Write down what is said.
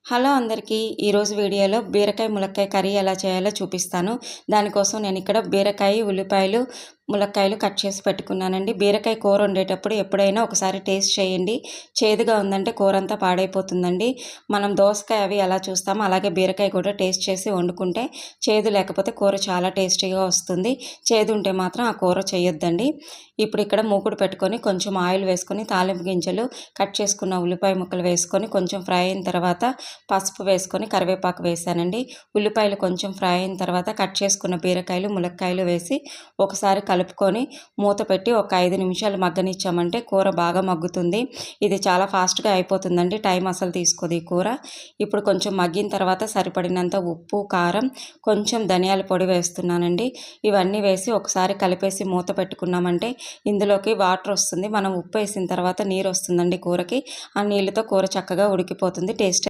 Hello అందరికీ ఈరోజు వీడియోలో బీరకాయ ములక్కాయ కర్రీ ఎలా చేయాలో చూపిస్తాను. దానికోసం నేను ఇక్కడ బీరకాయ, ఉల్లిపాయలు, ములక్కాయలు కట్ చేసి పెట్టుకున్నానండి. బీరకాయ కూర వండేటప్పుడు ఎప్పుడైనా ఒకసారి టేస్ట్ చేయండి. చేదుగా ఉందంటే కూర అంతా పాడైపోతుందండి. మనం దోసకాయ అవి ఎలా చూస్తామో అలాగే బీరకాయ కూడా టేస్ట్ చేసి వండుకుంటే చేదు లేకపోతే కూర చాలా టేస్టీగా వస్తుంది. చేదు ఉంటే మాత్రం ఆ కూర చేయొద్దండి. ఇప్పుడు ఇక్కడ మూకుడు పెట్టుకొని కొంచెం ఆయిల్ వేసుకొని తాలింపు గింజలు, కట్ చేసుకున్న ఉల్లిపాయ ముక్కలు వేసుకొని కొంచెం ఫ్రై అయిన తర్వాత పసుపు వేసుకొని కరివేపాకు వేసానండి. ఉల్లిపాయలు కొంచెం ఫ్రై అయిన తర్వాత కట్ చేసుకున్న బీరకాయలు, ములక్కాయలు వేసి ఒకసారి కలుపుకొని మూత పెట్టి ఒక 5 నిమిషాలు మగ్గనిచ్చామంటే కూర బాగా మగ్గుతుంది. ఇది చాలా ఫాస్ట్గా అయిపోతుందండి. టైం అసలు తీసుకోదు ఈ కూర. ఇప్పుడు కొంచెం మగ్గిన తర్వాత సరిపడినంత ఉప్పు, కారం, కొంచెం ధనియాల పొడి వేస్తున్నానండి. ఇవన్నీ వేసి ఒకసారి కలిపేసి మూత పెట్టుకున్నామంటే ఇందులోకి వాటర్ వస్తుంది. మనం ఉప్పు వేసిన తర్వాత నీరు వస్తుందండి కూరకి. ఆ నీళ్ళతో కూర చక్కగా ఉడికిపోతుంది. టేస్ట్